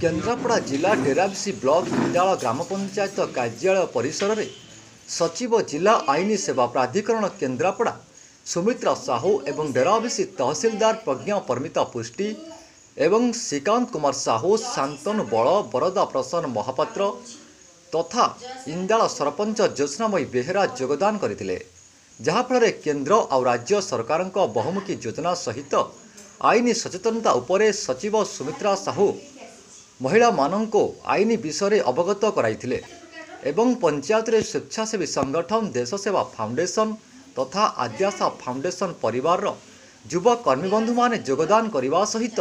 केन्द्रापड़ा जिला डेराबिसी ब्लॉक इंदाल ग्राम पंचायत कार्यालय परिसर में सचिव जिला आईन सेवा प्राधिकरण केन्द्रापड़ा सुमित्रा साहू एवं डेराबिसी तहसीलदार प्रज्ञा परमिता पुष्टि एवं श्रीकांत कुमार साहू शांतनु बल बरदा प्रसन्न महापात्र तथा इंदाल सरपंच ज्योत्स्नामयी बेहेरा योगदान करथिले जहाँफल केन्द्र और राज्य सरकार बहुमुखी योजना सहित आईन सचेतनता उपरे सचिव सुमित्रा साहू महिला माननको आईन विषय अवगत कराइथिले एवं पंचायत रे स्वेच्छासेवी संगठन देश सेवा फाउंडेशन तथा आद्याशा फाउंडेशन परिवार युवा कर्मी बंधु माने योगदान करने सहित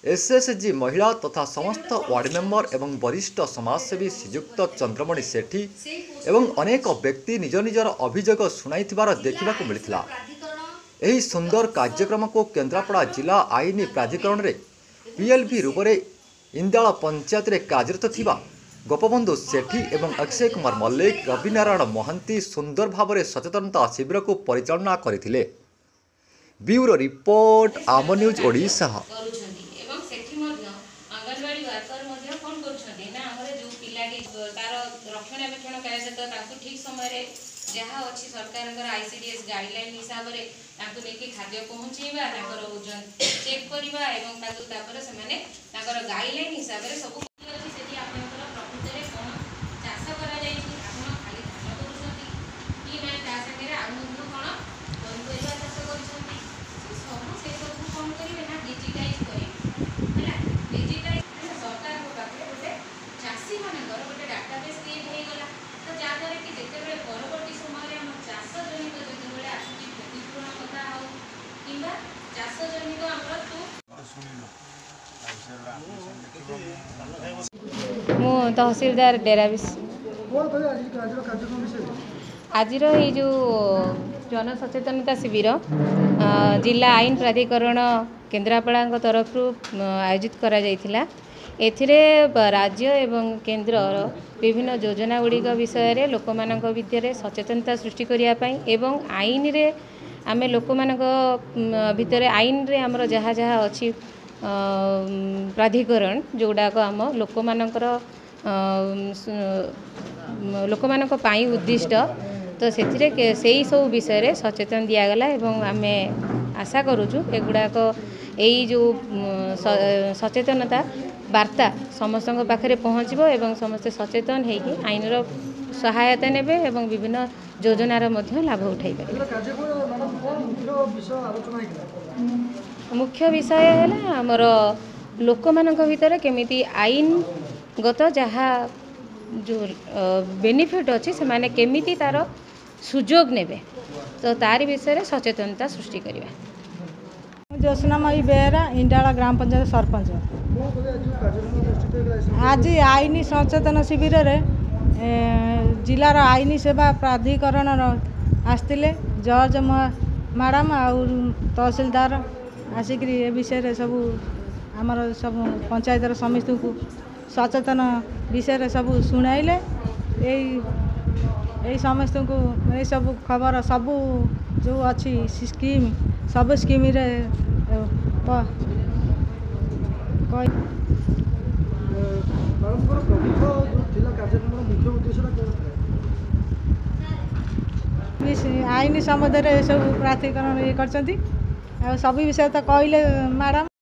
एसएसजी महिला तथा समस्त वार्ड मेंबर एवं वरिष्ठ समाजसेवी श्रीयुक्त चंद्रमणि सेठी एवं अनेक व्यक्ति निज निजर अभियोग शुणाइथिबार देखा मिलता। यही सुंदर कार्यक्रम को केन्द्रापड़ा जिला आईन प्राधिकरण रे पीएलबी रूप में इंदाल पंचायत रे कार्यरत थिबा गोपबंधु सेठी एवं अक्षय कुमार मल्लिक रविनारायण महांती सुंदर भाव में सचेतनता शिविर को परिचालना करथिले। ब्यूरो रिपोर्ट आम न्यूज ओडिशा। जहाँ अच्छी सरकार आईसीडीएस गाइडलाइन हिसाब से खाद्य पहुँचेवा ओजन चेक करवा गाइडलाइन हिसाब से सब प्रकृत में कौन चाष कर खाली धान कर कौन पनीपरिया चाष कर कौन करेंगे ना डिजिटाइज करेंगे डिजिटाइज सरकार पाखे गोटे चाषी मान गोटे डाटाबेस क्रिएट होगा तो जहाँद्वारा कि जिते परवर्ती समय आम चाष जनित जो आसूँ क्षतिपूरण कथा हो कि चाष जनित मु तहसीलदार डेराबिस आज जो जन सचेतनता शिविर जिला आईन प्राधिकरण केन्द्रापड़ा तरफ आयोजित करा जायथिला। एथिरे राज्य एवं केन्द्र विभिन्न योजना गुड़िक विषय रे लोक मानक भितर सचेतनता सृष्टि करिया पई एवं आईन रे आमे लोक मानक भितर आईन रे हमर जहाँ जहाँ अच्छी प्राधिकरण जोड़ाक आम लोक मानकर लोक मानक पाई उद्दिष्ट तो से सही सब विषय रे सचेतन दियागला एवं आमे आशा करूँ एगुड़ाक यही जो सचेतनता वार्ता समस्त पाखे पहुँचब एवं समस्ते सचेतन होगी आईन सहायता नेबे एवं विभिन्न योजनार लाभ उठाई पारे। मुख्य विषय है आमर लोक मानक भितर केमिति आईन गत जहाँ जो बेनिफिट अच्छी से माने केमिति तार सुजोग नेबे तो तारी विषय सचेतनता सृष्टि करवा। ज्योत्स्नामयी बेहेरा इंडाला ग्राम पंचायत सरपंच आज आईन सचेतन शिविर रे जिलार आईन सेवा प्राधिकरण आसते जज मैडम और तहसीलदार आसिक ए विषय सब आमर सब पंचायत समस्त को सचेतन विषय सब शुणाइले यही समस्त को ये सब खबर सब जो अच्छी स्कीम सब स्कीम रे आईन संबंध में सब प्राधिकरण ये कर सब विषय तो कहले मैडम।